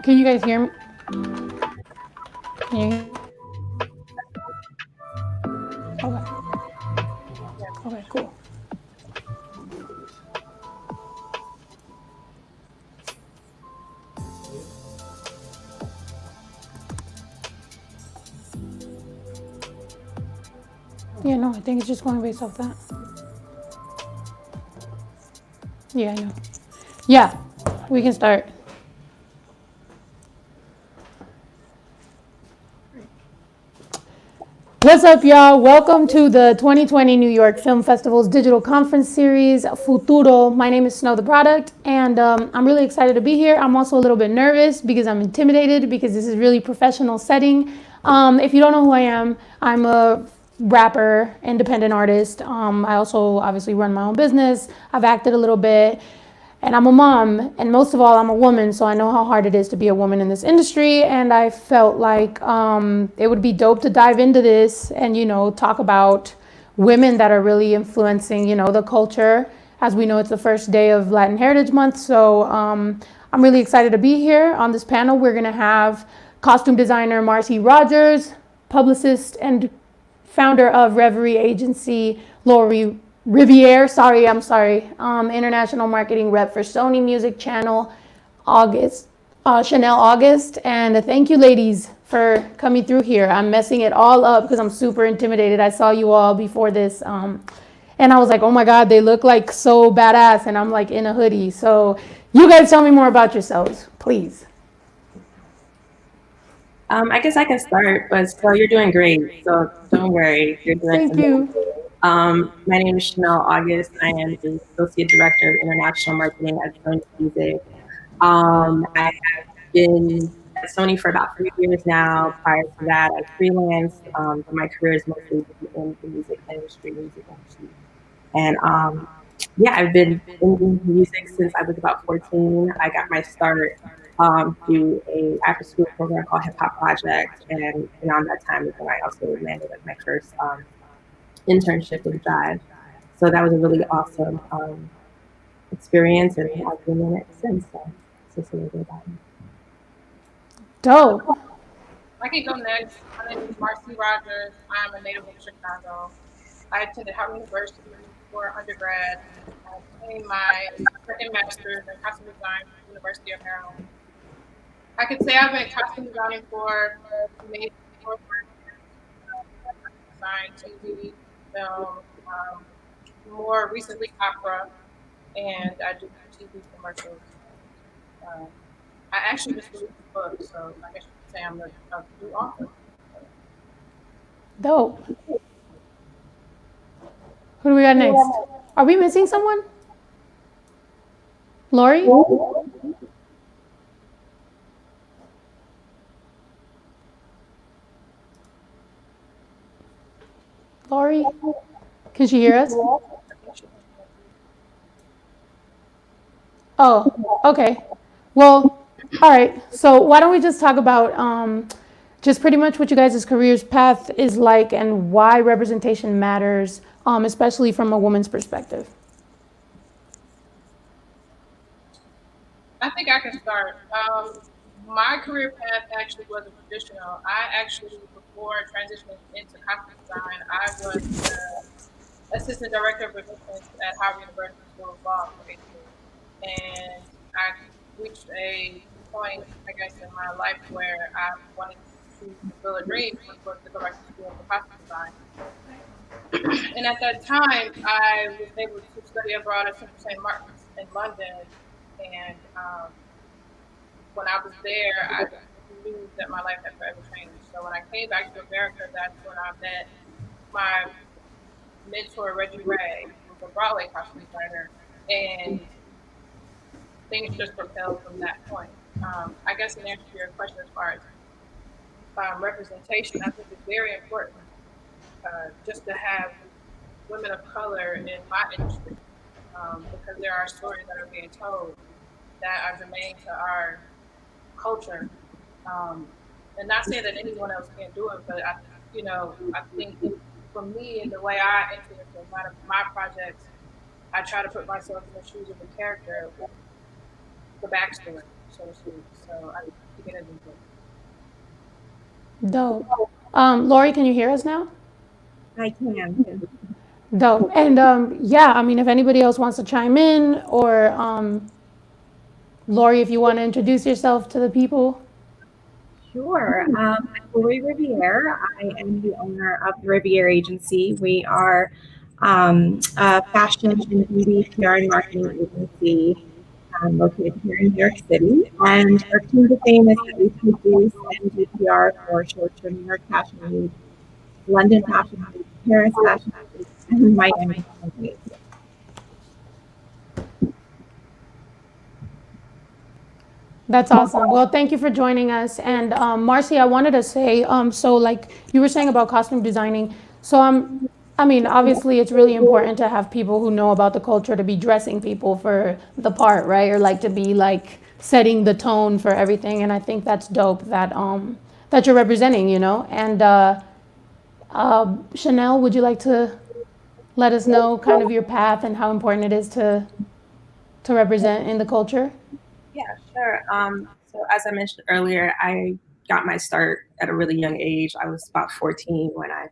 Can you guys hear me? Can you hear? Okay. Okay, cool. Yeah, no, I think it's just going based off that. Yeah, I know. Yeah, we can start. What's up, y'all? Welcome to the 2020 New York Film Festival's digital conference series, Futuro. My name is Snow the Product, and I'm really excited to be here. I'm also a little bit nervous because I'm intimidated because this is really professional setting. If you don't know who I am, I'm a rapper, independent artist. I also obviously run my own business. I've acted a little bit. And I'm a mom, and most of all, I'm a woman, so I know how hard it is to be a woman in this industry. And I felt like it would be dope to dive into this and, talk about women that are really influencing, the culture. As we know, it's the first day of Latin Heritage Month, so I'm really excited to be here. On this panel, we're going to have costume designer Marcy Rogers, publicist and founder of Reverie Agency, Lori Riviere, I'm sorry, international marketing rep for Sony Music Channel, Chanel August, and thank you ladies for coming through here. I'm messing it all up because I'm super intimidated. I saw you all before this, and I was like, oh my God, they look like so badass, and I'm like in a hoodie. So you guys tell me more about yourselves, please. I guess I can start, but so you're doing great. So don't worry, you're doing Thank you. My name is Chanel August. I am the Associate Director of International Marketing at Sony Music. I have been at Sony for about 3 years now. Prior to that, I freelanced, but my career is mostly in the music industry. And yeah, I've been in music since I was about 14. I got my start through a after school program called Hip Hop Project, and around that time is when I also landed at my first internship with Jive. So that was a really awesome experience, and I've been in it since. So it's a little bit about me. Dope. I can go next. My name is Marcy Rogers. I am a native of Chicago. I attended Howard University for undergrad. I obtained my second master's in costume design from the University of Maryland. I could say I've been costume designing for maybe 4 years, design, TV, film, more recently opera, and I do TV commercials. I actually just released a book, so I guess you could say I'm a new author. Dope. Who do we got next? Are we missing someone? Lori? Lori? Can she hear us? I think she mentioned that too. Oh, okay. Well, all right. So why don't we just talk about just pretty much what you guys' careers path is like and why representation matters, especially from a woman's perspective. I think I can start. My career path actually wasn't traditional. I actually, before transitioning into costume design, I was assistant director of admissions at Howard University School of Law for 8 years. And I reached a point, I guess, in my life where I wanted to fulfill a dream, which was to go back to school for costume design. And at that time, I was able to study abroad at St. Martin's in London. And when I was there, I knew that my life had forever changed. So when I came back to America, that's when I met my mentor, Reggie Ray, who was a Broadway costume designer, and things just propelled from that point. I guess in answer to your question as far as representation, I think it's very important just to have women of color in my industry because there are stories that are being told that are germane to our culture. Um, and not saying that anyone else can't do it, but I think for me and the way I enter into my projects, I try to put myself in the shoes of the character, the backstory, so to speak. So I to get into it. Dope. Lori, can you hear us now? I can. Dope. And yeah, I mean, if anybody else wants to chime in, or Lori, if you want to introduce yourself to the people. Sure. I'm Lori Riviere. I am the owner of the Riviere Agency. We are a fashion and beauty PR and marketing agency located here in New York City. And our claim to fame is that we produce and do PR for shows for New York Fashion Week, London Fashion Week, Paris Fashion Week, and Miami Fashion Week. That's awesome. Well, thank you for joining us. And Marcy, I wanted to say, so like you were saying about costume designing. So I mean, obviously, it's really important to have people who know about the culture to be dressing people for the part, right? Or like to be like setting the tone for everything. And I think that's dope that that you're representing, you know. And Chanel, would you like to let us know kind of your path and how important it is to represent in the culture? Yeah, sure. So as I mentioned earlier, I got my start at a really young age. I was about 14 when I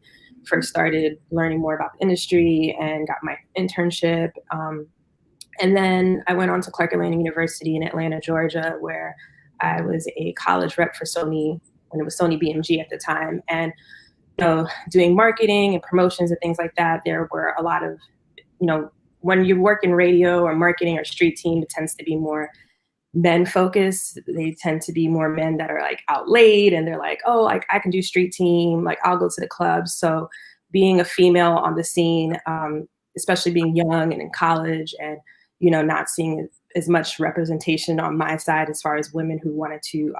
first started learning more about the industry and got my internship. And then I went on to Clark Atlanta University in Atlanta, Georgia, where I was a college rep for Sony when it was Sony BMG at the time. And doing marketing and promotions and things like that, there were a lot of, when you work in radio or marketing or street team, it tends to be more men focused. They tend to be more men that are like out late and they're like, oh, like I can do street team, like I'll go to the clubs. So being a female on the scene, especially being young and in college and, not seeing as much representation on my side as far as women who wanted to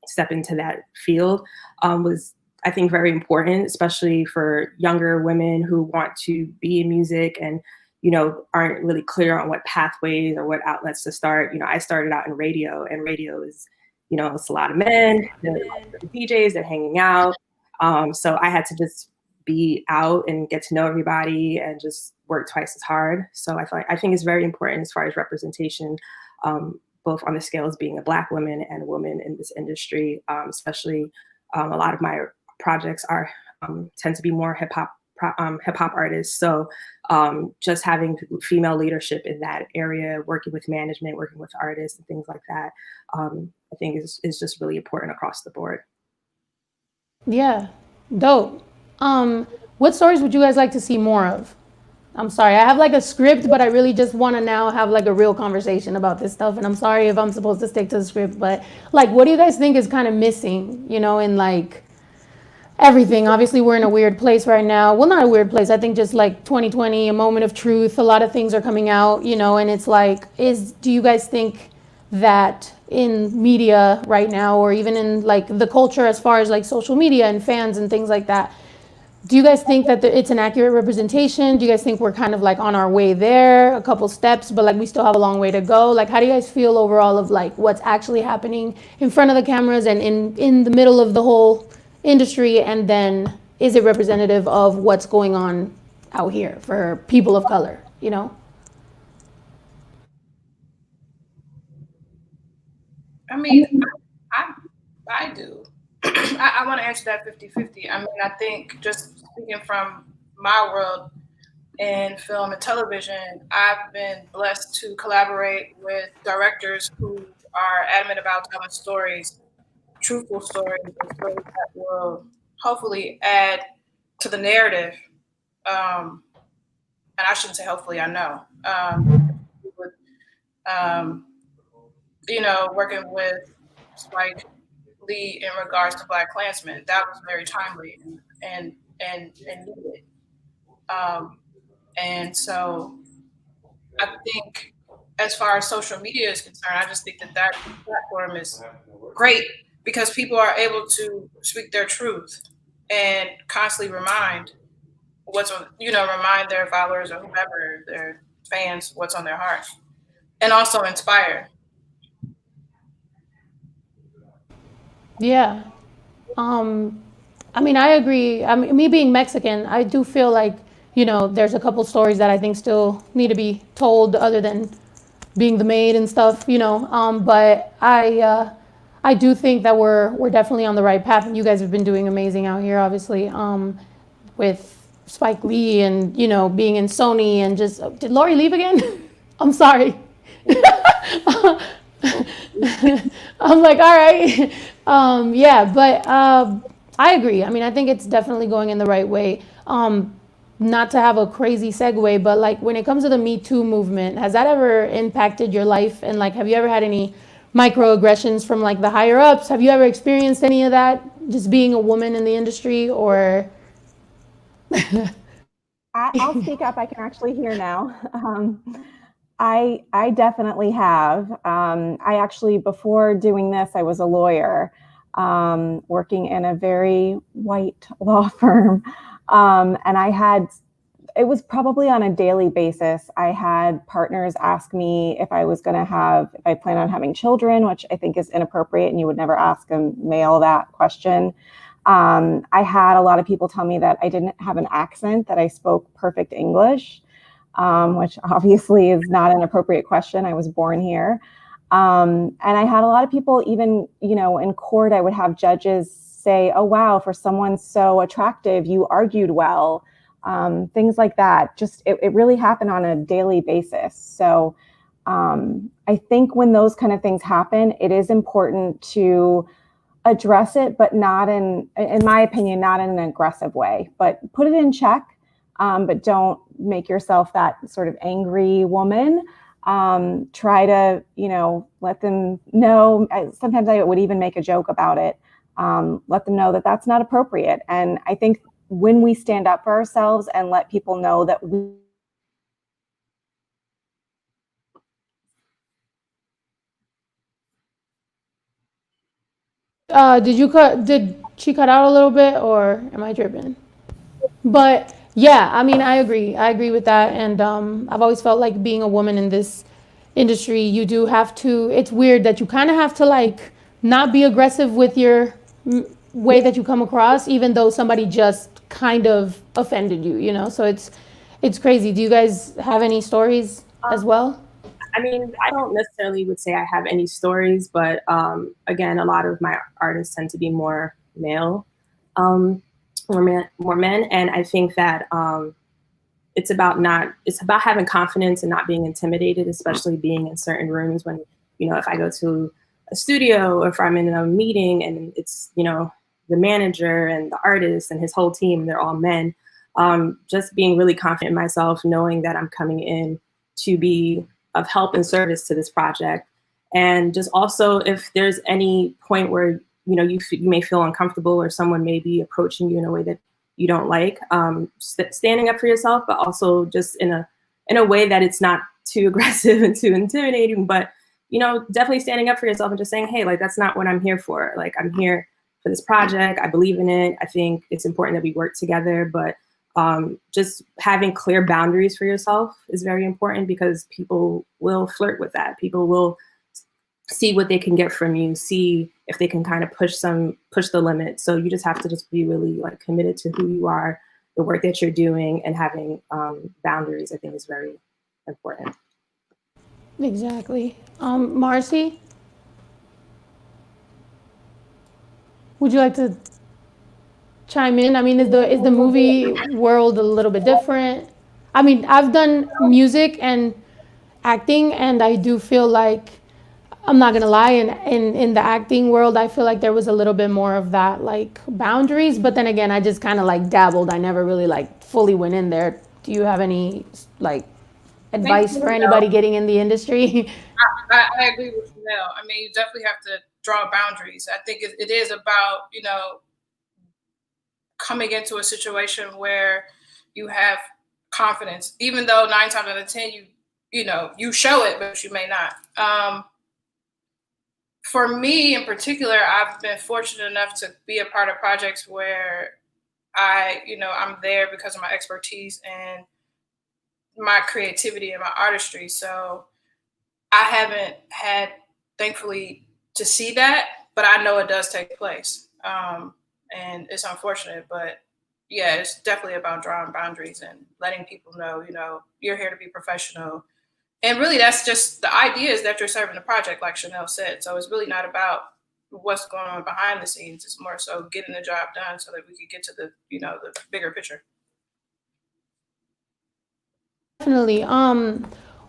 step into that field was, I think, very important, especially for younger women who want to be in music and aren't really clear on what pathways or what outlets to start. I started out in radio, and radio is, it's a lot of men, they're DJs, they're hanging out. So I had to just be out and get to know everybody and just work twice as hard. So I think it's very important as far as representation, both on the scale as being a Black woman and a woman in this industry, especially a lot of my projects tend to be more hip hop artists. So just having female leadership in that area, working with management, working with artists and things like that, I think is just really important across the board. Yeah, dope. What stories would you guys like to see more of? I'm sorry. I have like a script, but I really just want to now have like a real conversation about this stuff. And I'm sorry if I'm supposed to stick to the script, but like, what do you guys think is kind of missing, in like everything? Obviously, we're in a weird place right now. Well, not a weird place. I think just like 2020, a moment of truth. A lot of things are coming out, and it's like, do you guys think that in media right now, or even in like the culture as far as like social media and fans and things like that, do you guys think that it's an accurate representation? Do you guys think we're kind of like on our way there, a couple steps, but like we still have a long way to go? Like, how do you guys feel overall of like what's actually happening in front of the cameras and in the middle of the whole industry? And then is it representative of what's going on out here for people of color, I mean, I do. I want to answer that 50-50. I mean, I think just speaking from my world in film and television, I've been blessed to collaborate with directors who are adamant about telling stories, truthful stories, and stories that will hopefully add to the narrative. Um, and I shouldn't say hopefully, I know. With, um, working with Spike Lee in regards to Black Klansmen, that was very timely and needed. Um, and so I think as far as social media is concerned, I just think that platform is great because people are able to speak their truth and constantly remind remind their followers or whoever, their fans, what's on their heart, and also inspire. Yeah. Um, I mean, I agree. I mean, me being Mexican, I do feel like, there's a couple stories that I think still need to be told other than being the maid and stuff, but I do think that we're definitely on the right path, and you guys have been doing amazing out here, obviously, with Spike Lee and, being in Sony and just, did Lori leave again? I'm sorry. I'm like, all right. Yeah, but I agree. I mean, I think it's definitely going in the right way. Not to have a crazy segue, but like when it comes to the Me Too movement, has that ever impacted your life? And like, have you ever had any microaggressions from like the higher ups? Have you ever experienced any of that, just being a woman in the industry, or? I'll speak up. I can actually hear now. I definitely have. I actually, before doing this, I was a lawyer, working in a very white law firm. And it was probably on a daily basis. I had partners ask me if I plan on having children, which I think is inappropriate, and you would never ask a male that question. I had a lot of people tell me that I didn't have an accent, that I spoke perfect English, which obviously is not an appropriate question. I was born here. And I had a lot of people, even, in court, I would have judges say, "Oh, wow, for someone so attractive, you argued well." Things like that. Just, it really happened on a daily basis. So I think when those kind of things happen, it is important to address it, but not in my opinion, not in an aggressive way, but put it in check. But don't make yourself that sort of angry woman. Try to, let them know. Sometimes I would even make a joke about it. Let them know that that's not appropriate. And I think when we stand up for ourselves and let people know that we Did she cut out a little bit, or am I tripping? But yeah, I mean, I agree. I agree with that. And I've always felt like being a woman in this industry, you do have to, it's weird that you kind of have to like not be aggressive with your way that you come across, even though somebody just kind of offended you, So it's crazy. Do you guys have any stories as well? I mean, I don't necessarily would say I have any stories, but again, a lot of my artists tend to be more male, um, more men, and I think that it's about having confidence and not being intimidated, especially being in certain rooms when, if I go to a studio or if I'm in a meeting and it's, the manager and the artist and his whole team, they're all men. just being really confident in myself, knowing that I'm coming in to be of help and service to this project. And just also, if there's any point where you may feel uncomfortable, or someone may be approaching you in a way that you don't like, standing up for yourself, but also just in a way that it's not too aggressive and too intimidating, but definitely standing up for yourself and just saying, hey, like, that's not what I'm here for. Like, I'm here for this project. I believe in it. I think it's important that we work together, but just having clear boundaries for yourself is very important, because people will flirt with that. People will see what they can get from you, see if they can kind of push the limit. So you just have to just be really like committed to who you are, the work that you're doing, and having boundaries, I think, is very important. Exactly. Marcy, would you like to chime in? I mean, is the movie world a little bit different? I mean, I've done music and acting, and I do feel like, I'm not gonna lie, in the acting world, I feel like there was a little bit more of that, like, boundaries. But then again, I just kind of like dabbled. I never really like fully went in there. Do you have any like advice for anybody getting in the industry? I agree with Chanel. I mean, you definitely have to draw boundaries. I think it is about, coming into a situation where you have confidence, even though 9 times out of 10, you show it, but you may not. For me in particular, I've been fortunate enough to be a part of projects where I'm there because of my expertise and my creativity and my artistry. So I haven't had, thankfully, to see that, but I know it does take place. And it's unfortunate, but yeah, it's definitely about drawing boundaries and letting people know, you're here to be professional. And really, that's just the idea, is that you're serving the project, like Chanel said. So it's really not about what's going on behind the scenes. It's more so getting the job done so that we could get to the bigger picture. Definitely.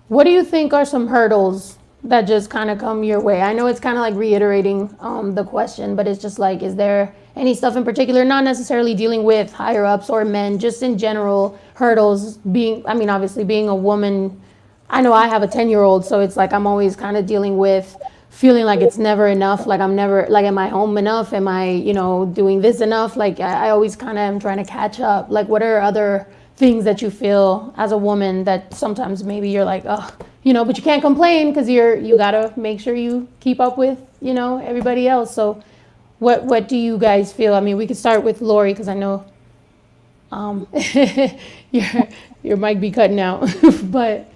What do you think are some hurdles that just kind of come your way? I know it's kind of like reiterating the question, but it's just like, is there any stuff in particular, not necessarily dealing with higher ups or men, just in general hurdles? Obviously being a woman, I know I have a 10-year-old, so it's like I'm always kind of dealing with feeling like it's never enough. Like, I'm never, like, am I home enough? Am I, doing this enough? Like, I always kind of am trying to catch up. Like, what are other things that you feel as a woman that sometimes maybe you're like, oh, but you can't complain because you gotta make sure you keep up with, everybody else. So what do you guys feel? I mean, we could start with Lori, because I know your mic be cutting out. But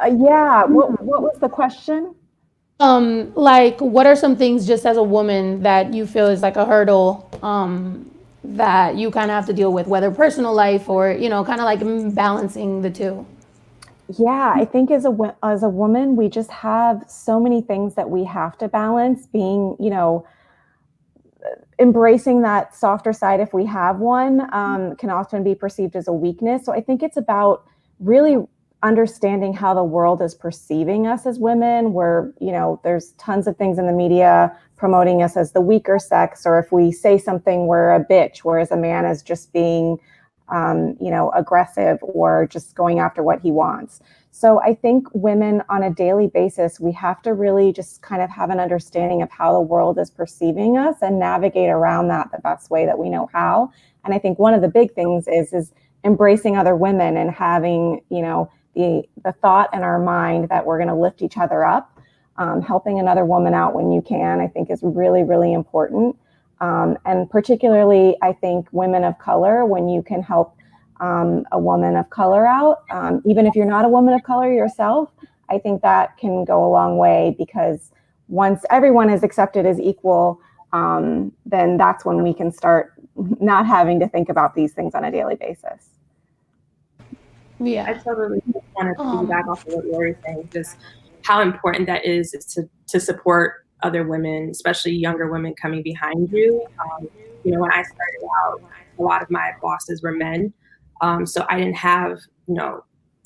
yeah, what was the question? Like, what are some things just as a woman that you feel is like a hurdle that you kind of have to deal with, whether personal life or, kind of like balancing the two? Yeah, I think as a woman, we just have so many things that we have to balance. Being, embracing that softer side, if we have one, can often be perceived as a weakness. So I think it's about really understanding how the world is perceiving us as women, where, there's tons of things in the media promoting us as the weaker sex, or if we say something, we're a bitch, whereas a man is just being, aggressive or just going after what he wants. So I think women on a daily basis, we have to really just kind of have an understanding of how the world is perceiving us and navigate around that the best way that we know how. And I think one of the big things is embracing other women and having, the thought in our mind that we're going to lift each other up. Helping another woman out when you can, I think, is really, really important. And particularly, I think women of color, when you can help a woman of color out, even if you're not a woman of color yourself, I think that can go a long way, because once everyone is accepted as equal, then that's when we can start not having to think about these things on a daily basis. Yeah. I totally want to piggyback off of what Lori's saying, just how important that is to support other women, especially younger women coming behind you. When I started out, a lot of my bosses were men. So I didn't have,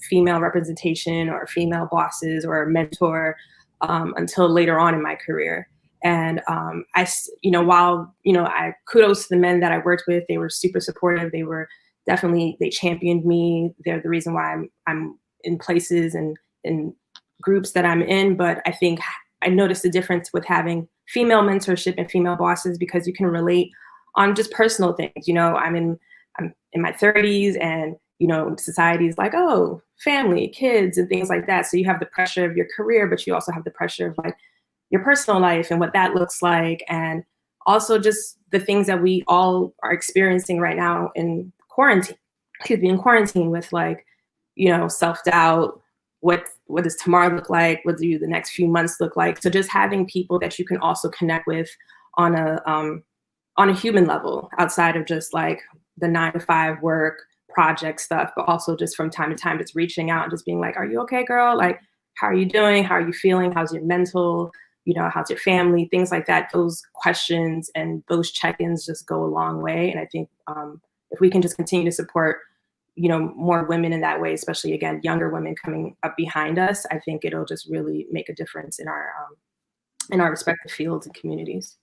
female representation or female bosses or a mentor until later on in my career. And while I kudos to the men that I worked with, they were super supportive. They were definitely, they championed me. They're the reason why I'm in places and in groups that I'm in. But I think I noticed the difference with having female mentorship and female bosses, because you can relate on just personal things. I'm in my 30s, and society is like, oh, family, kids, and things like that. So you have the pressure of your career, but you also have the pressure of like your personal life and what that looks like, and also just the things that we all are experiencing right now in quarantine. In quarantine, with like, self-doubt. What does tomorrow look like? What do the next few months look like? So just having people that you can also connect with on a human level, outside of just like the 9-to-5 work project stuff, but also just from time to time, just reaching out and just being like, are you okay, girl? Like, how are you doing? How are you feeling? How's your mental? How's your family? Things like that. Those questions and those check-ins just go a long way. And I think if we can just continue to support, more women in that way, especially, again, younger women coming up behind us, I think it'll just really make a difference in our respective fields and communities.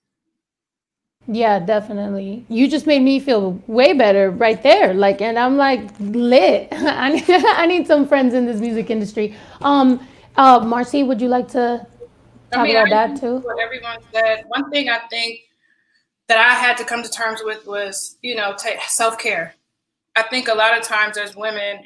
Yeah, definitely. You just made me feel way better right there. Like, and I'm like lit. I need some friends in this music industry. Marcy, would you like to talk about that too? What everyone said. One thing I think that I had to come to terms with was, self-care. I think a lot of times as women,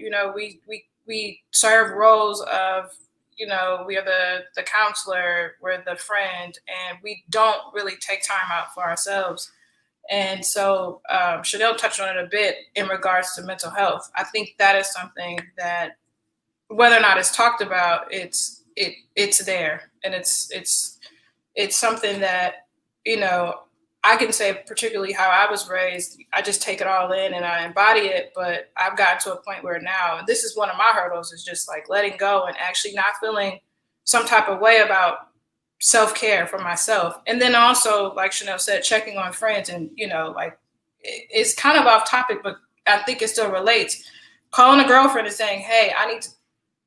we serve roles of, we are the counselor, we're the friend, and we don't really take time out for ourselves. And so Chanel touched on it a bit in regards to mental health. I think that is something that, whether or not it's talked about, it's there, and it's something that, I can say particularly how I was raised. I just take it all in and I embody it. But I've gotten to a point where now, and this is one of my hurdles, is just like letting go and actually not feeling some type of way about self-care for myself. And then also, like Chanel said, checking on friends, and, like, it's kind of off topic, but I think it still relates. Calling a girlfriend and saying, hey, I need to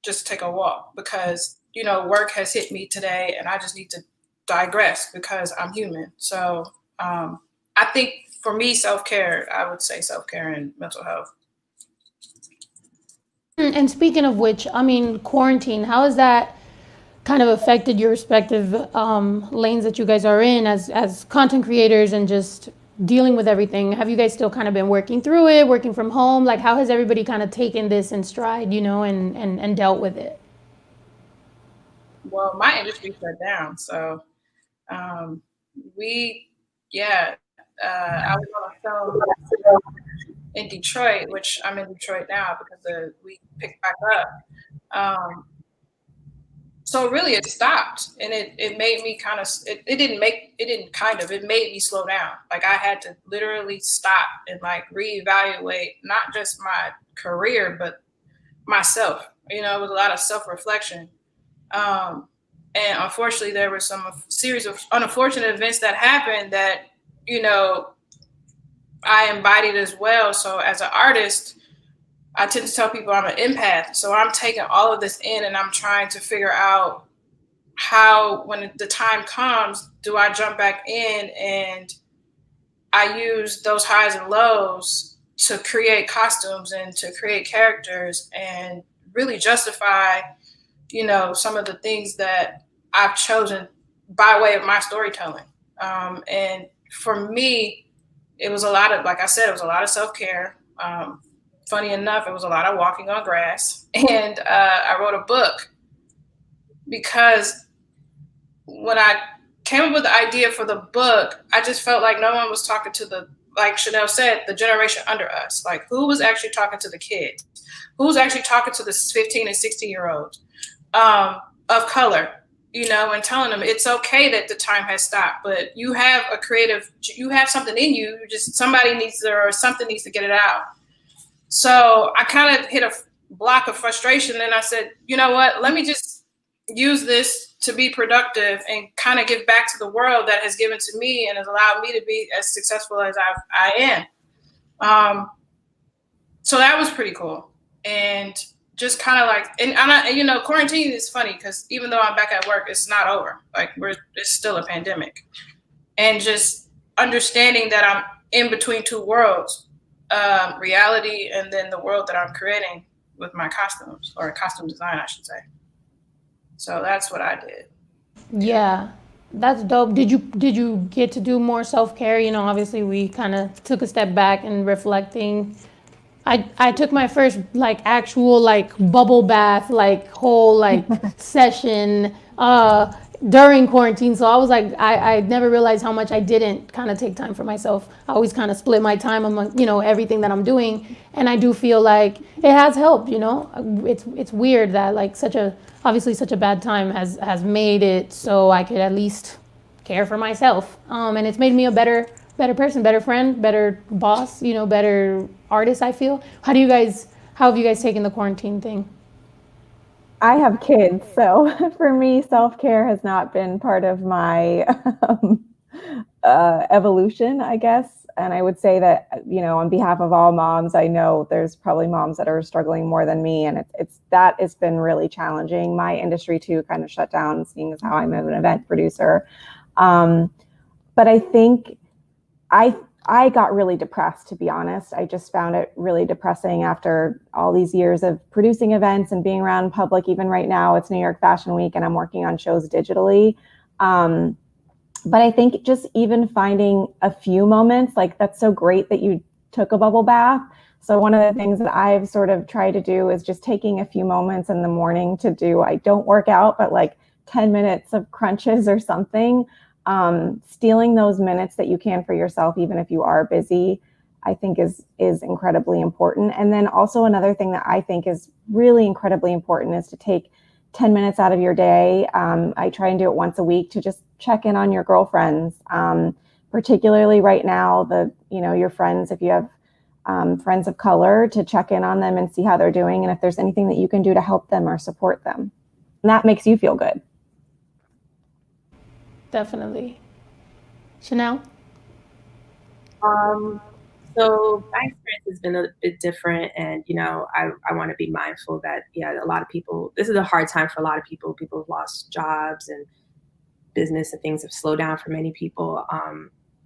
just take a walk because, work has hit me today and I just need to digress because I'm human. So I think for me, self-care, I would say self-care and mental health. And speaking of which, I mean, quarantine, how has that kind of affected your respective lanes that you guys are in as content creators and just dealing with everything? Have you guys still kind of been working through it, working from home? Like, how has everybody kind of taken this in stride, and dealt with it? Well, my industry shut down. So I was on a film in Detroit, which I'm in Detroit now because we picked back up. So really it stopped, and it made me kind of, it made me slow down. Like, I had to literally stop and like reevaluate not just my career, but myself. It was a lot of self-reflection. And unfortunately, there was a series of unfortunate events that happened that, I embodied as well. So as an artist, I tend to tell people I'm an empath. So I'm taking all of this in and I'm trying to figure out how, when the time comes, do I jump back in and I use those highs and lows to create costumes and to create characters and really justify, some of the things that I've chosen by way of my storytelling. And for me, it was a lot of, like I said, it was a lot of self-care. Funny enough, it was a lot of walking on grass. And I wrote a book because when I came up with the idea for the book, I just felt like no one was talking to like Chanel said, the generation under us. Like, who was actually talking to the kids? Who's actually talking to the 15 and 16-year-olds of color, and telling them it's okay that the time has stopped, but you have you have something in you, just something needs to get it out. So I kind of hit a block of frustration, and I said, you know what, let me just use this to be productive and kind of give back to the world that has given to me and has allowed me to be as successful as I am. So that was pretty cool. And just kind of like, and quarantine is funny because even though I'm back at work, it's not over. Like, it's still a pandemic. And just understanding that I'm in between two worlds. reality and then the world that I'm creating with my costumes, or costume design, I should say. So that's what I did. Yeah, that's dope. Did you get to do more self-care? You know, obviously we kind of took a step back and reflecting. I took my first like actual like bubble bath like whole like session during quarantine. So I was like I never realized how much I didn't kind of take time for myself. I always kind of split my time among, you know, everything that I'm doing, and I do feel like it has helped, you know. It's weird that like such a obviously such a bad time has made it so I could at least care for myself. And it's made me a better person, better friend, better boss, you know, better artist, I feel. How have you guys taken the quarantine thing? I have kids, so for me, self care has not been part of my evolution, I guess. And I would say that, you know, on behalf of all moms, I know there's probably moms that are struggling more than me, and it's that it's been really challenging. My industry too kind of shut down, seeing as how I'm an event producer. Um, but I think I I got really depressed, to be honest. I just found it really depressing after all these years of producing events and being around public. Even right now, it's New York Fashion Week, and I'm working on shows digitally. Um, but I think just even finding a few moments, like that's so great that you took a bubble bath. So one of the things that I've sort of tried to do is just taking a few moments in the morning to do, I don't work out, but like 10 minutes of crunches or something. Stealing those minutes that you can for yourself, even if you are busy, I think is incredibly important. And then also another thing that I think is really incredibly important is to take 10 minutes out of your day. I try and do it once a week to just check in on your girlfriends, particularly right now, your friends, if you have friends of color, to check in on them and see how they're doing. And if there's anything that you can do to help them or support them, and that makes you feel good. Definitely. Chanel? So my experience has been a bit different, and I want to be mindful that a lot of people. This is a hard time for a lot of people. People have lost jobs, and business and things have slowed down for many people.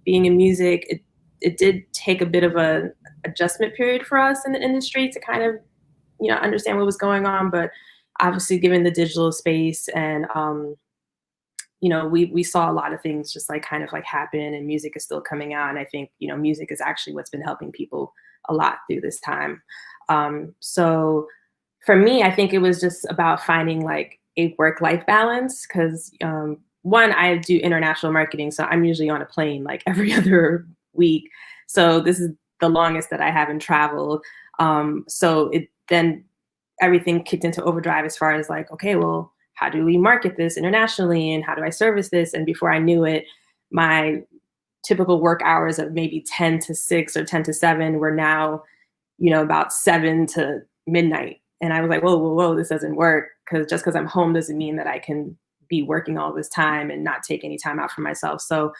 Being in music, it did take a bit of a adjustment period for us in the industry to kind of understand what was going on, but obviously given the digital space and we saw a lot of things just like kind of like happen, and music is still coming out. And I think, music is actually what's been helping people a lot through this time. So for me, I think it was just about finding like a work-life balance because one, I do international marketing, so I'm usually on a plane like every other week. So this is the longest that I haven't traveled. So it then everything kicked into overdrive as far as like, okay, well, how do we market this internationally and how do I service this? And before I knew it, my typical work hours of maybe 10 to 6 or 10 to 7 were now, about 7 to midnight. And I was like, whoa, whoa, whoa, this doesn't work. Because just because I'm home doesn't mean that I can be working all this time and not take any time out for myself. So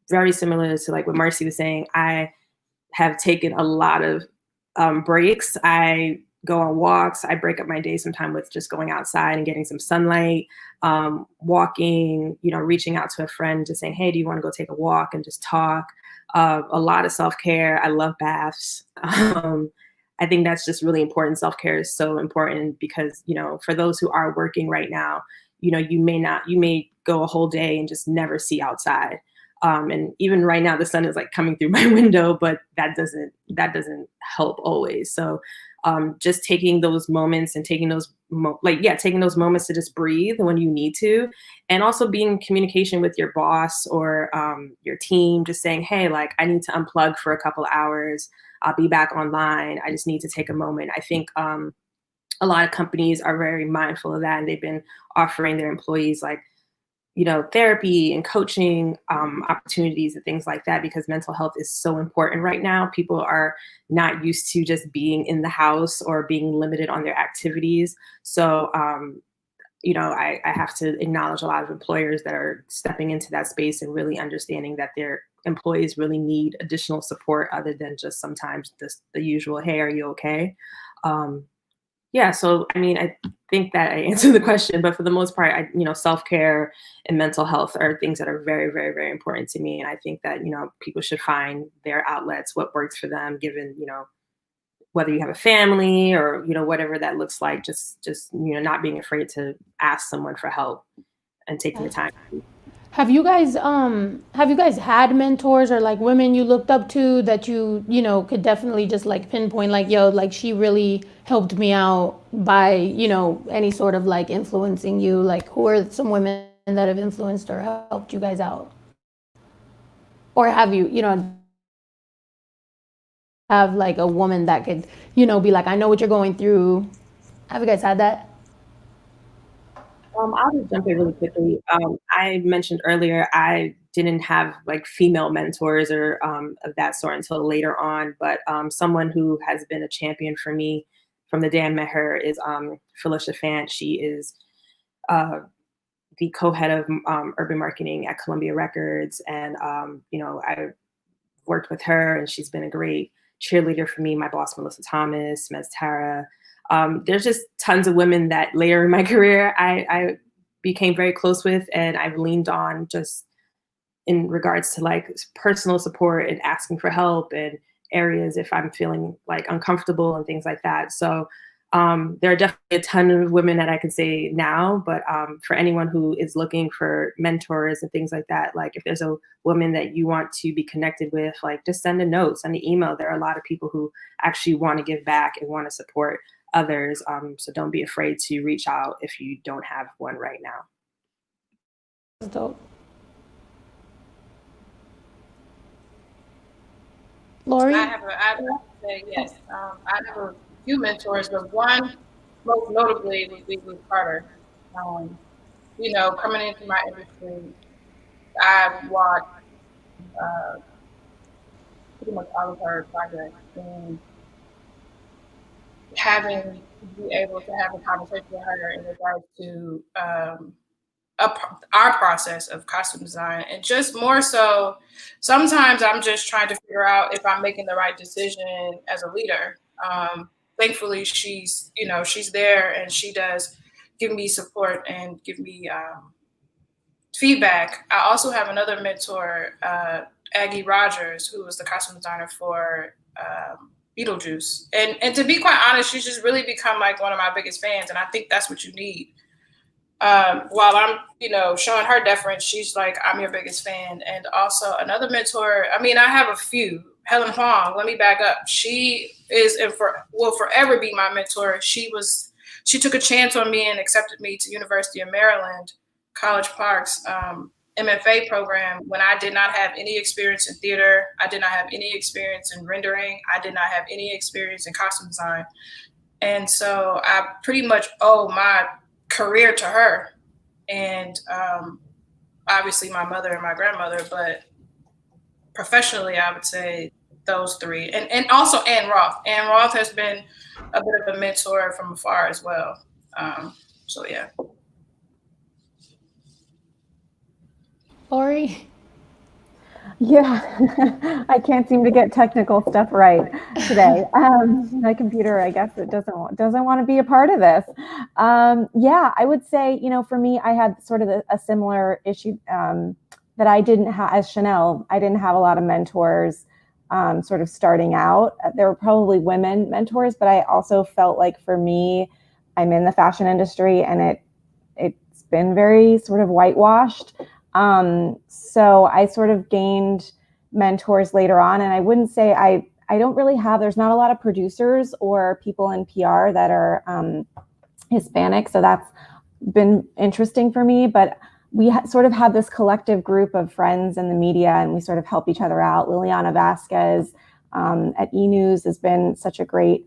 very similar to like what Marcy was saying, I have taken a lot of breaks. I go on walks. I break up my day sometime with just going outside and getting some sunlight, walking, reaching out to a friend, just saying, hey, do you want to go take a walk and just talk? A lot of self-care. I love baths. I think that's just really important. Self-care is so important because, for those who are working right now, you may go a whole day and just never see outside. And even right now, the sun is like coming through my window, but that doesn't help always. So just taking those moments and taking those moments to just breathe when you need to, and also being in communication with your boss or your team, just saying, hey, like I need to unplug for a couple of hours. I'll be back online. I just need to take a moment. I think a lot of companies are very mindful of that, and they've been offering their employees like therapy and coaching opportunities and things like that, because mental health is so important right now. People are not used to just being in the house or being limited on their activities. So, I have to acknowledge a lot of employers that are stepping into that space and really understanding that their employees really need additional support other than just sometimes the usual, hey, are you okay? So, I mean, I think that I answered the question, but for the most part, self-care and mental health are things that are very, very, very important to me. And I think that, people should find their outlets, what works for them, given, whether you have a family or, whatever that looks like, just, not being afraid to ask someone for help and taking the time. Have you guys had mentors or like women you looked up to that you could definitely just like pinpoint like, yo, like she really helped me out by, any sort of like influencing you? Like, who are some women that have influenced or helped you guys out? Or have you, have like a woman that could, be like, I know what you're going through. Have you guys had that? I'll just jump in really quickly. I mentioned earlier I didn't have like female mentors or of that sort until later on, but someone who has been a champion for me from the day I met her is Felicia Fant. She is the co-head of urban marketing at Columbia Records, and I worked with her, and she's been a great cheerleader for me. My boss, Melissa Thomas, Mez Tara. There's just tons of women that later in my career I became very close with, and I've leaned on just in regards to like personal support and asking for help and areas if I'm feeling like uncomfortable and things like that. So there are definitely a ton of women that I can say now, but for anyone who is looking for mentors and things like that, like if there's a woman that you want to be connected with, like just send a note, send an email. There are a lot of people who actually want to give back and want to support others. So don't be afraid to reach out if you don't have one right now. That's dope. Lori? I have to say yes. I have a few mentors, but one most notably was Weekly Carter. Coming into my industry, I watched pretty much all of her projects, and having to be able to have a conversation with her in regards to our process of costume design, and just more so, sometimes I'm just trying to figure out if I'm making the right decision as a leader. Thankfully, she's there, and she does give me support and give me feedback. I also have another mentor, Aggie Rogers, who was the costume designer for Beetlejuice. And to be quite honest, she's just really become like one of my biggest fans, and I think that's what you need. While I'm, showing her deference, she's like, I'm your biggest fan. And also another mentor, I have a few. Helen Huang, let me back up. She is and will forever be my mentor. She took a chance on me and accepted me to University of Maryland, College Park's MFA program when I did not have any experience in theater. I did not have any experience in rendering. I did not have any experience in costume design. And so I pretty much owe my career to her, and obviously my mother and my grandmother, but professionally I would say those three, and also Ann Roth. Ann Roth has been a bit of a mentor from afar as well. So yeah. Lori? Yeah, I can't seem to get technical stuff right today. My computer, I guess, it doesn't want to be a part of this. Yeah, I would say, for me, I had sort of a similar issue that I didn't have as Chanel. I didn't have a lot of mentors sort of starting out. There were probably women mentors, but I also felt like for me, I'm in the fashion industry, and it's been very sort of whitewashed. So I sort of gained mentors later on, and I wouldn't say I don't really there's not a lot of producers or people in PR that are Hispanic. So that's been interesting for me, but we sort of have this collective group of friends in the media, and we sort of help each other out. Liliana Vasquez at E! News has been such a great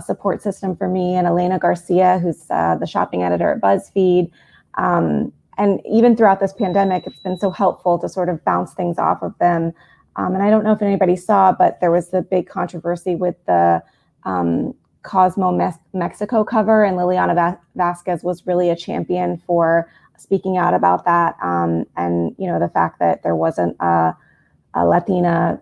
support system for me, and Elena Garcia, who's the shopping editor at BuzzFeed. And even throughout this pandemic, it's been so helpful to sort of bounce things off of them. And I don't know if anybody saw, but there was the big controversy with the Cosmo Mexico cover, and Liliana Vasquez was really a champion for speaking out about that. And, the fact that there wasn't a Latina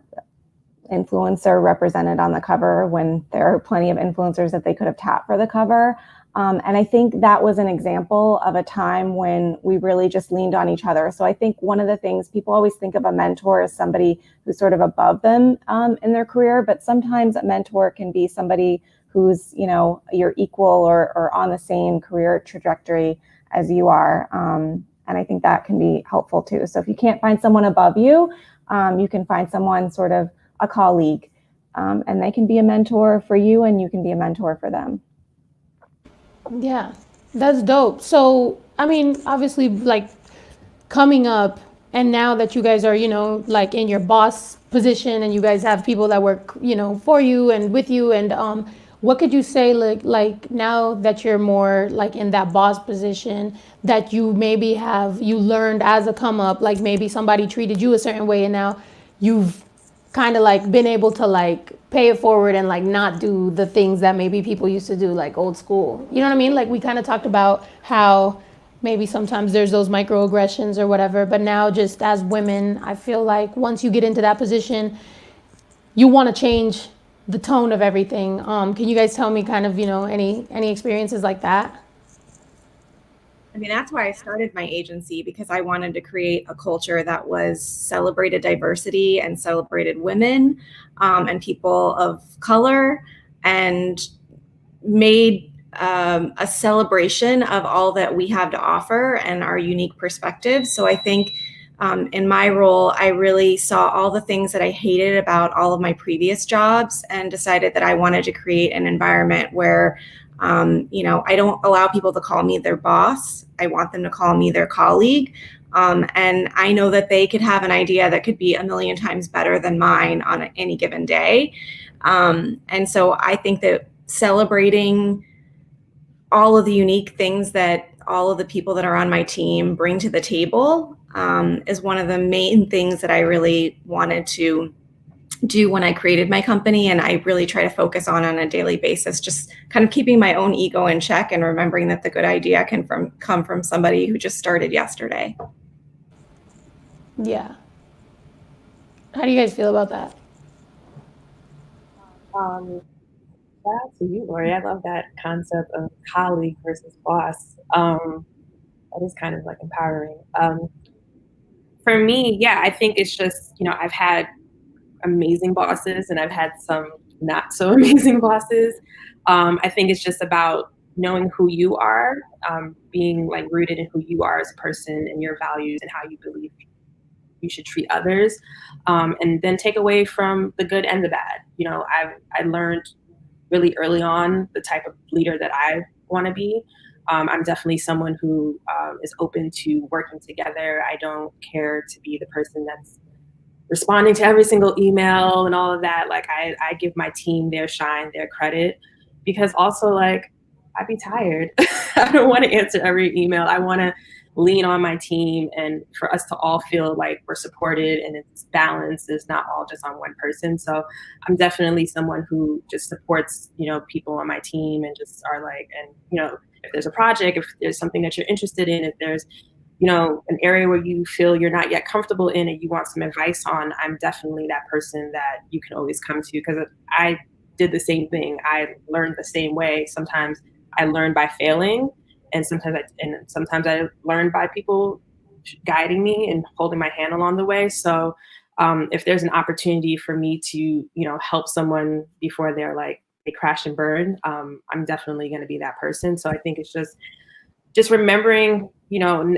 influencer represented on the cover when there are plenty of influencers that they could have tapped for the cover. And I think that was an example of a time when we really just leaned on each other. So I think one of the things people always think of a mentor as somebody who's sort of above them in their career, but sometimes a mentor can be somebody who's, you know, your equal or on the same career trajectory as you are. And I think that can be helpful too. So if you can't find someone above you, you can find someone sort of a colleague, and they can be a mentor for you and you can be a mentor for them. Yeah, that's dope. So, I mean, obviously, like coming up, and now that you guys are, you know, like in your boss position, and you guys have people that work, you know, for you and with you, and what could you say, like now that you're more like in that boss position, that you maybe have you learned as a come up, like maybe somebody treated you a certain way, and now you've kind of like been able to like pay it forward and like not do the things that maybe people used to do, like old school. You know what I mean? Like we kind of talked about how maybe sometimes there's those microaggressions or whatever, but now just as women, I feel like once you get into that position, you want to change the tone of everything. Can you guys tell me kind of, you know, any experiences like that? I mean, that's why I started my agency, because I wanted to create a culture that was celebrated diversity and celebrated women, and people of color, and made a celebration of all that we have to offer and our unique perspectives. So I think in my role, I really saw all the things that I hated about all of my previous jobs and decided that I wanted to create an environment where you know, I don't allow people to call me their boss. I want them to call me their colleague. And I know that they could have an idea that could be a million times better than mine on any given day. And so I think that celebrating all of the unique things that all of the people that are on my team bring to the table is one of the main things that I really wanted to do when I created my company, and I really try to focus on a daily basis, just kind of keeping my own ego in check and remembering that the good idea can come from somebody who just started yesterday. Yeah. How do you guys feel about that? Shout out to you, Lori. I love that concept of colleague versus boss. That is kind of like empowering. For me, yeah, I think it's just, you know, I've had amazing bosses and I've had some not so amazing bosses. I think it's just about knowing who you are, being like rooted in who you are as a person and your values and how you believe you should treat others, and then take away from the good and the bad. You know, I learned really early on the type of leader that I want to be. I'm definitely someone who is open to working together. I don't care to be the person that's responding to every single email and all of that. Like I give my team their shine, their credit, because also like I'd be tired. I don't want to answer every email. I want to lean on my team and for us to all feel like we're supported and it's balanced. It's not all just on one person. So I'm definitely someone who just supports, you know, people on my team and just are like, and you know, if there's a project, if there's something that you're interested in, if there's, you know, an area where you feel you're not yet comfortable in and you want some advice on, I'm definitely that person that you can always come to, because I did the same thing. I learned the same way. Sometimes I learned by failing, and sometimes I learned by people guiding me and holding my hand along the way. So if there's an opportunity for me to, you know, help someone before they're like they crash and burn, I'm definitely going to be that person. So I think it's just remembering, you know,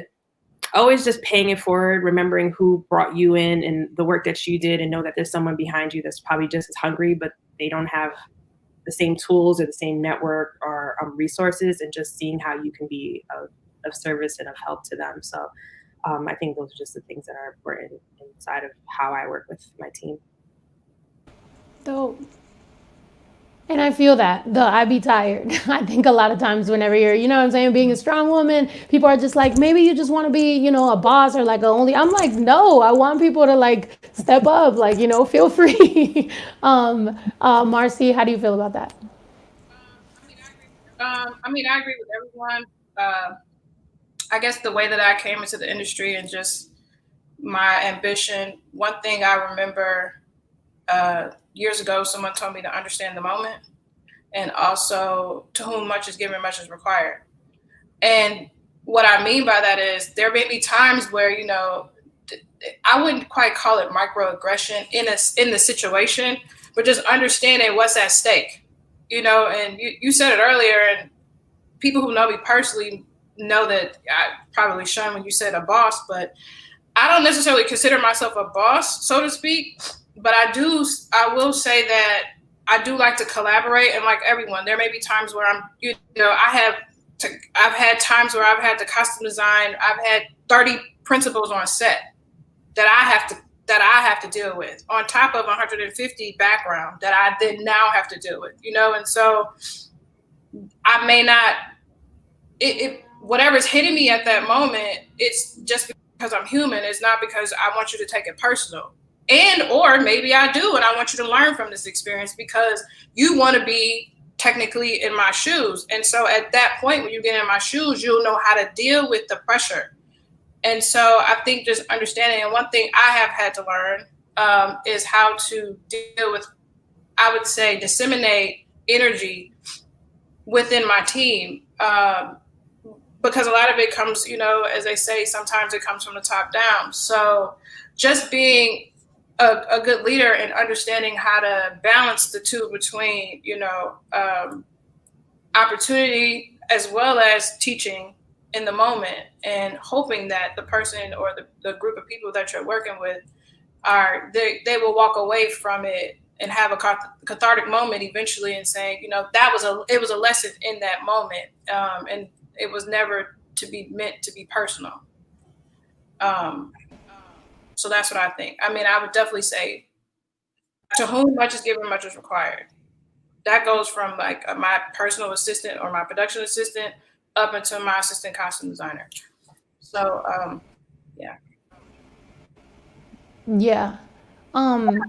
always just paying it forward, remembering who brought you in and the work that you did, and know that there's someone behind you that's probably just as hungry, but they don't have the same tools or the same network or resources, and just seeing how you can be of service and of help to them. So I think those are just the things that are important inside of how I work with my team. Dope. And I feel that, though I be tired. I think a lot of times whenever you're, you know what I'm saying, being a strong woman, people are just like, maybe you just want to be, you know, a boss or like a only. I'm like, no, I want people to like step up, like, you know, feel free. Marcy, how do you feel about that? I mean, I agree with everyone. I guess the way that I came into the industry and just my ambition, one thing I remember years ago, someone told me to understand the moment. and also to whom much is given, much is required. And what I mean by that is there may be times where, you know, I wouldn't quite call it microaggression in the situation, but just understanding what's at stake, you know. And you said it earlier, and people who know me personally know that I probably shunned when you said a boss, but I don't necessarily consider myself a boss, so to speak. But I will say that I do like to collaborate, and like everyone, there may be times where I've had times where I've had to custom design. I've had 30 principals on set that I have to deal with, on top of 150 background that I then now have to deal with, you know. And so I may not, whatever's hitting me at that moment, it's just because I'm human. It's not because I want you to take it personal. And or maybe I do, and I want you to learn from this experience because you want to be technically in my shoes. And so at that point, when you get in my shoes, you'll know how to deal with the pressure. And so I think just understanding, and one thing I have had to learn is how to deal with, I would say, disseminate energy within my team. Because a lot of it comes, you know, as they say, sometimes it comes from the top down. So just being a good leader and understanding how to balance the two between, you know, opportunity as well as teaching in the moment, and hoping that the person or the group of people that you're working with they will walk away from it and have a cathartic moment eventually, and saying, you know, it was a lesson in that moment, and it was never to be meant to be personal. So that's what I think. I mean, I would definitely say, to whom much is given, much is required. That goes from like my personal assistant or my production assistant up until my assistant costume designer. So, yeah. Yeah.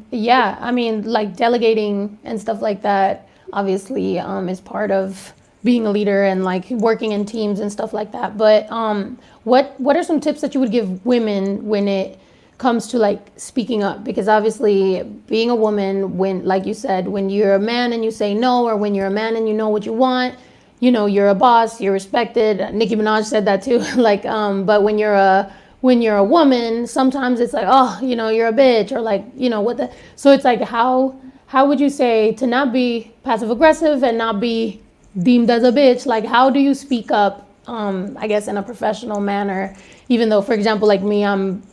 Yeah, I mean, like delegating and stuff like that obviously is part of being a leader and like working in teams and stuff like that. But what are some tips that you would give women when it comes to like speaking up? Because obviously being a woman, when, like you said, when you're a man and you say no, or when you're a man and you know what you want, you know, you're a boss, you're respected. Nicki Minaj said that too. Like, but when you're a woman, sometimes it's like, oh, you know, you're a bitch, or like, you know, what the. So it's like, how would you say to not be passive aggressive and not be deemed as a bitch? Like, how do you speak up? I guess in a professional manner, even though, for example, like me, I'm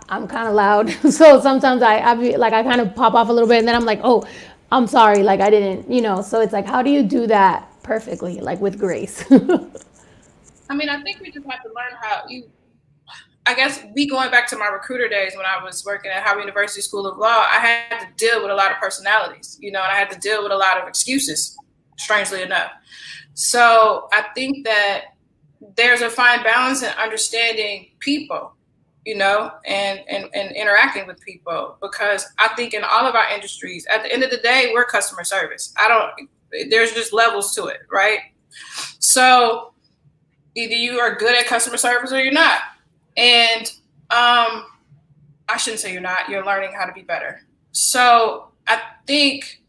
kind of loud, so sometimes I be like, I kind of pop off a little bit, and then I'm like, oh, I'm sorry, like I didn't, you know. So it's like, how do you do that perfectly, like with grace? I mean, I think we just have to learn I guess going back to my recruiter days when I was working at Howard University School of Law, I had to deal with a lot of personalities, you know, and I had to deal with a lot of excuses, strangely enough. So I think that there's a fine balance in understanding people, you know, and interacting with people, because I think in all of our industries, at the end of the day, we're customer service. There's just levels to it, right? So either you are good at customer service or you're not. And I shouldn't say you're not, you're learning how to be better. So I think,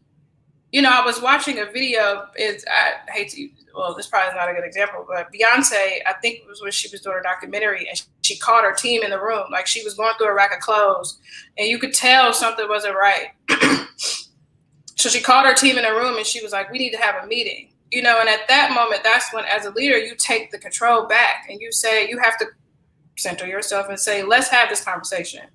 you know, I was watching a video, I hate to, well, this probably is not a good example, but Beyonce, I think it was when she was doing a documentary, and she called her team in the room. Like, she was going through a rack of clothes and you could tell something wasn't right. So she called her team in a room and she was like, we need to have a meeting, you know. And at that moment, that's when, as a leader, you take the control back and you say, you have to center yourself and say, let's have this conversation.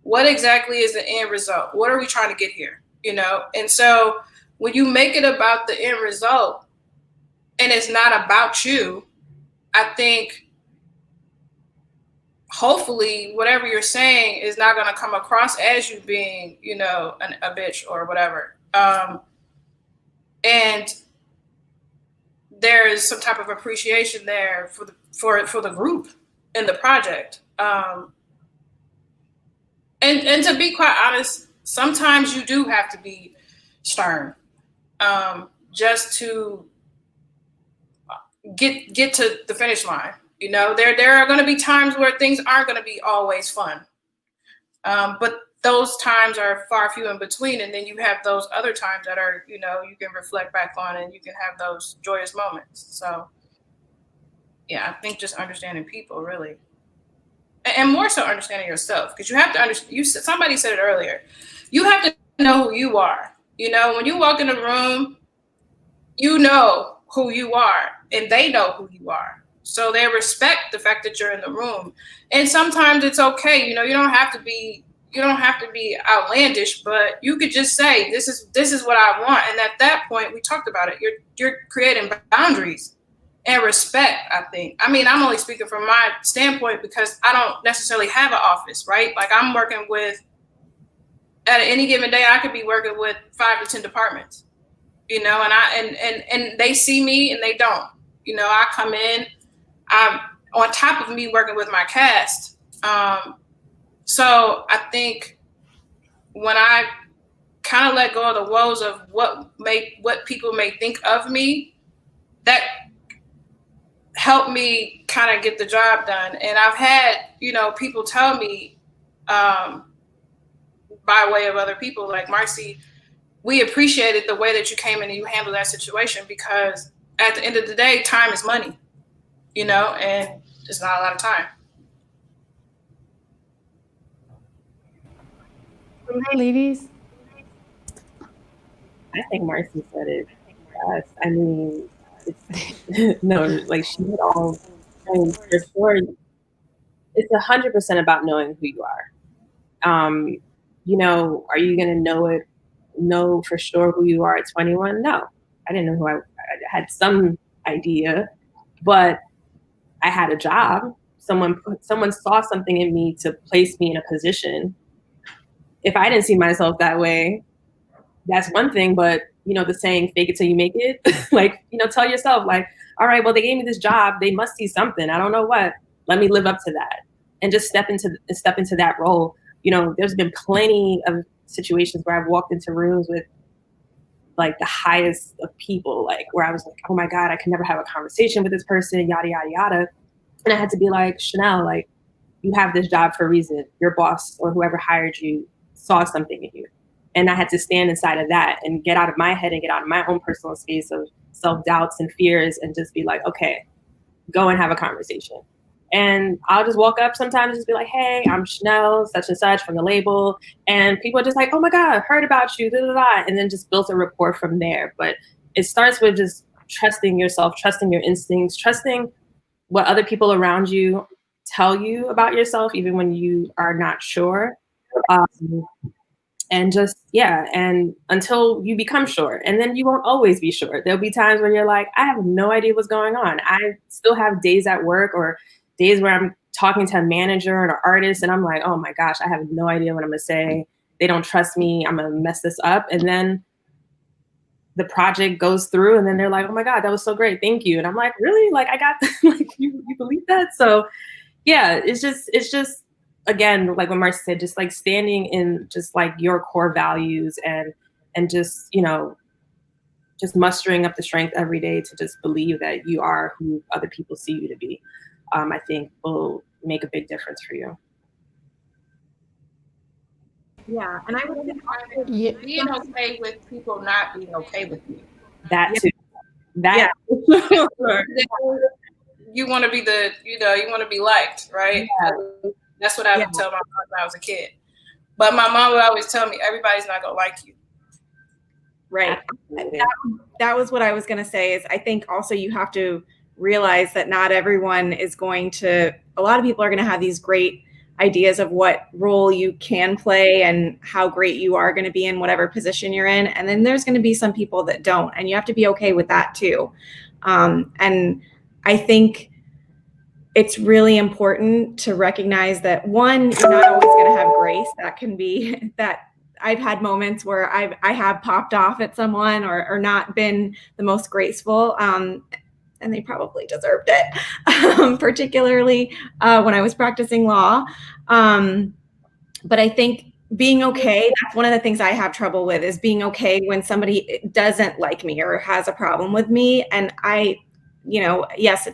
What exactly is the end result? What are we trying to get here? You know? And so when you make it about the end result and it's not about you, I think hopefully whatever you're saying is not going to come across as you being, you know, a bitch or whatever. And there is some type of appreciation there for the group in the project. And to be quite honest, sometimes you do have to be stern, just to get to the finish line. You know, there are going to be times where things aren't going to be always fun. But those times are far few in between. And then you have those other times that are, you can reflect back on and you can have those joyous moments. So yeah, I think just understanding people really. And more so understanding yourself, because you have to understand, somebody said it earlier, you have to know who you are. When you walk in a room, you know who you are and they know who you are. So they respect the fact that you're in the room. And sometimes it's okay. You don't have to be outlandish, but you could just say, this is what I want. And at that point, we talked about it. You're creating boundaries and respect, I think. I mean, I'm only speaking from my standpoint because I don't necessarily have an office, right? Like I'm working with, at any given day, I could be working with 5 to 10 departments, and they see me and they don't. I come in, I'm on top of me working with my cast. So I think when I kind of let go of the woes of what people may think of me, that helped me kind of get the job done. And I've had, people tell me, by way of other people, like, Marcy, we appreciated the way that you came in and you handled that situation, because at the end of the day, time is money, and it's not a lot of time. Ladies? I think Marcy said it best. I mean, no, like she hit all things for sure. It's 100% about knowing who you are. Are you going to know for sure who you are at 21? No, I didn't know who I had some idea, but I had a job. Someone saw something in me to place me in a position. If I didn't see myself that way, that's one thing, but the saying, fake it till you make it, like, tell yourself, like, all right, well, they gave me this job. They must see something. I don't know what. Let me live up to that and just step into that role. There's been plenty of situations where I've walked into rooms with like the highest of people, like where I was like, oh my God, I can never have a conversation with this person, yada, yada, yada. And I had to be like, Chanel, like, you have this job for a reason. Your boss or whoever hired you saw something in you. And I had to stand inside of that and get out of my head and get out of my own personal space of self-doubts and fears and just be like, okay, go and have a conversation. And I'll just walk up sometimes and just be like, hey, I'm Chanel, such and such from the label. And people are just like, oh my God, heard about you, da, da, da. And then just built a rapport from there. But it starts with just trusting yourself, trusting your instincts, trusting what other people around you tell you about yourself, even when you are not sure. And just, yeah, and until you become sure. And then you won't always be sure. There'll be times when you're like, I have no idea what's going on. I still have days at work or days where I'm talking to a manager and an artist and I'm like, oh my gosh, I have no idea what I'm gonna say. They don't trust me. I'm gonna mess this up. And then the project goes through and then they're like, oh my God, that was so great. Thank you. And I'm like, really? Like, I got, like, you believe that? So yeah, it's just, again, like what Marcy said, just like standing in just like your core values and just, just mustering up the strength every day to just believe that you are who other people see you to be, I think will make a big difference for you. Yeah, and I would say being okay with people not being okay with you. That too. That. Yeah. You want to be you want to be liked, right? Yeah. That's what I would tell my mom when I was a kid. But my mom would always tell me, everybody's not gonna like you. Right. That was what I was gonna say. Is I think also you have to realize that not everyone is going to. A lot of people are going to have these great ideas of what role you can play and how great you are going to be in whatever position you're in. And then there's going to be some people that don't, and you have to be okay with that too. And I think it's really important to recognize that, one, you're not always going to have grace. That can be that. I've had moments where I have popped off at someone or not been the most graceful. And they probably deserved it, particularly when I was practicing law. But I think being okay, that's one of the things I have trouble with, is being okay when somebody doesn't like me or has a problem with me. And yes,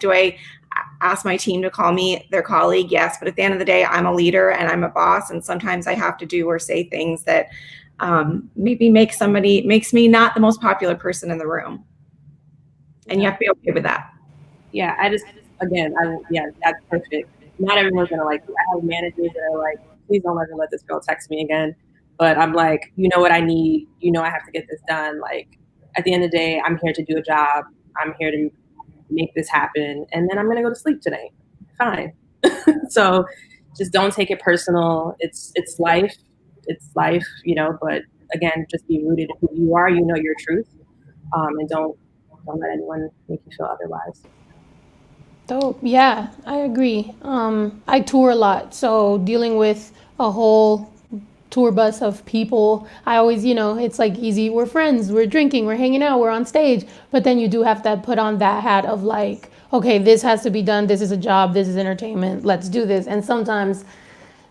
ask my team to call me their colleague, yes, but at the end of the day, I'm a leader and I'm a boss, and sometimes I have to do or say things that maybe makes me not the most popular person in the room, and you have to be okay with that. Yeah, that's perfect. Not everyone's gonna like you. I have managers that are like, please don't ever let this girl text me again. But I'm like, you know what I need. You know I have to get this done. Like at the end of the day, I'm here to do a job. I'm here to make this happen, and then I'm gonna go to sleep tonight. Fine. So just don't take it personal. It's life. It's life, you know. But again, just be rooted in who you are. You know your truth, and don't let anyone make you feel otherwise. Dope. Yeah, I agree. I tour a lot, so dealing with a whole tour bus of people, I always, it's like easy. We're friends, we're drinking, we're hanging out, we're on stage. But then you do have to put on that hat of like, okay, this has to be done. This is a job. This is entertainment. Let's do this. And sometimes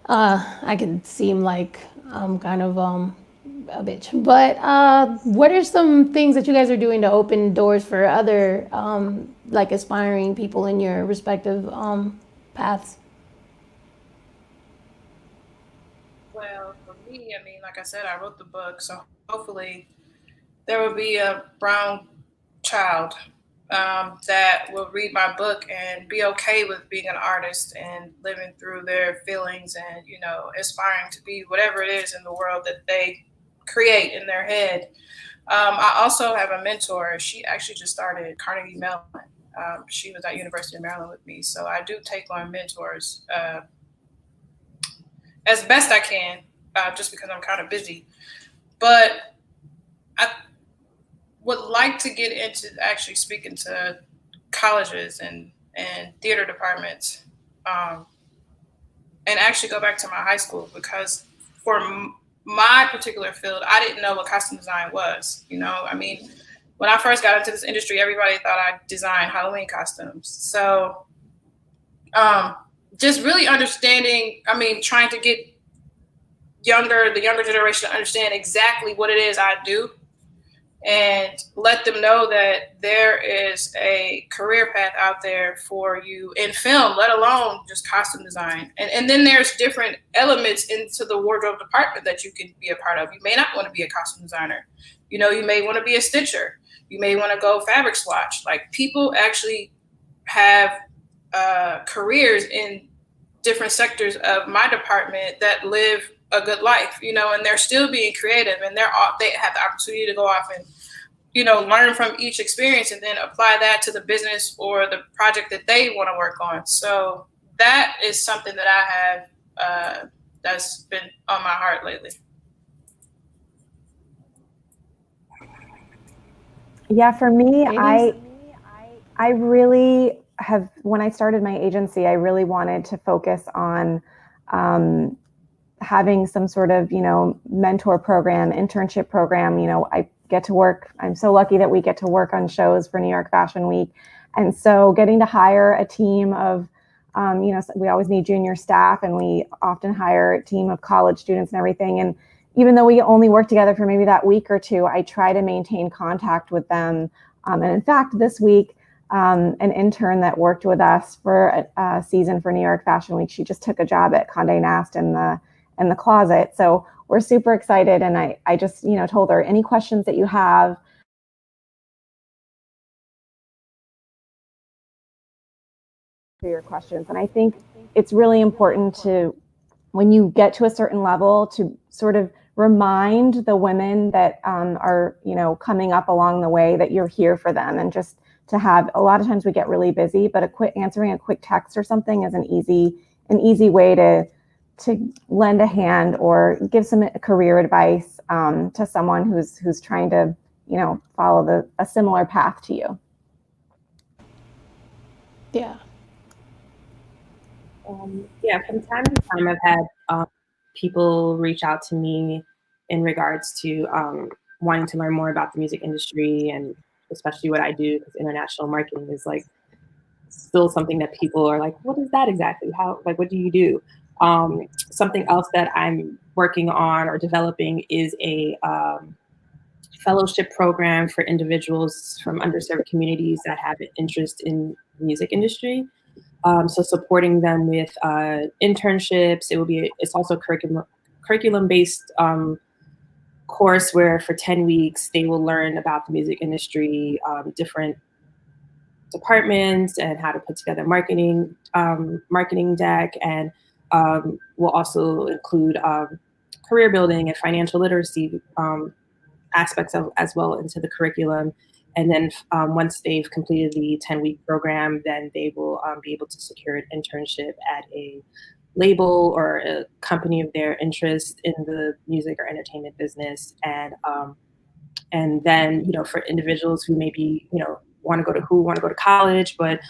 I can seem like I'm kind of a bitch. But what are some things that you guys are doing to open doors for other like aspiring people in your respective paths? Well, for me, I mean, like I said, I wrote the book, so hopefully there will be a brown child that will read my book and be okay with being an artist and living through their feelings and, aspiring to be whatever it is in the world that they create in their head. I also have a mentor. She actually just started Carnegie Mellon. She was at University of Maryland with me. So I do take on mentors as best I can, just because I'm kind of busy. But I would like to get into actually speaking to colleges and theater departments, and actually go back to my high school, because for my particular field, I didn't know what costume design was. I mean, when I first got into this industry, everybody thought I designed Halloween costumes. So just really understanding, I mean, trying to get the younger generation to understand exactly what it is I do, and let them know that there is a career path out there for you in film, let alone just costume design. And then there's different elements into the wardrobe department that you can be a part of. You may not want to be a costume designer. You may want to be a stitcher. You may want to go fabric swatch. Like, people actually have careers in different sectors of my department that live a good life, and they're still being creative, and they have the opportunity to go off and, learn from each experience and then apply that to the business or the project that they want to work on. So that is something that I have that's been on my heart lately. Yeah, for me, I really have, when I started my agency, I really wanted to focus on having some sort of, mentor program, internship program. I get to work. I'm so lucky that we get to work on shows for New York Fashion Week. And so getting to hire a team of, we always need junior staff, and we often hire a team of college students and everything. And even though we only work together for maybe that week or two, I try to maintain contact with them. And in fact, this week, an intern that worked with us for a season for New York Fashion Week, she just took a job at Condé Nast in the closet. So we're super excited. And I just, told her, any questions that you have, for your questions. And I think it's really important to, when you get to a certain level, to sort of remind the women that are, coming up along the way, that you're here for them. And just to have, a lot of times we get really busy, but answering a quick text or something is an easy way to lend a hand or give some career advice to someone who's trying to, follow a similar path to you. Yeah. From time to time, I've had people reach out to me in regards to wanting to learn more about the music industry, and especially what I do, because international marketing is like still something that people are like, what is that exactly? What do you do? Something else that I'm working on or developing is a fellowship program for individuals from underserved communities that have an interest in the music industry. So supporting them with internships. It's also curriculum based course where for 10 weeks they will learn about the music industry, different departments, and how to put together marketing deck, and will also include career building and financial literacy aspects of as well into the curriculum. And then once they've completed the 10-week program, then they will be able to secure an internship at a label or a company of their interest in the music or entertainment business. And then, for individuals who maybe, want to go to college, but,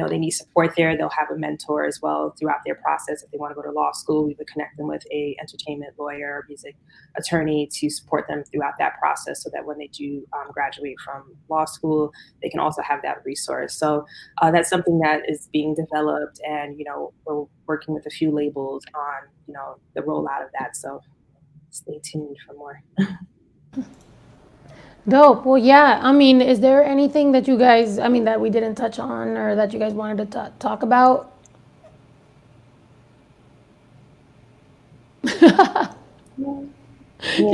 they need support there, they'll have a mentor as well throughout their process. If they want to go to law school, we would connect them with a entertainment lawyer, music attorney to support them throughout that process so that when they do graduate from law school, they can also have that resource. So that's something that is being developed, and, we're working with a few labels on, the rollout of that. So stay tuned for more. Dope. Well, yeah. I mean, is there anything that you guys, that we didn't touch on or that you guys wanted to talk about? You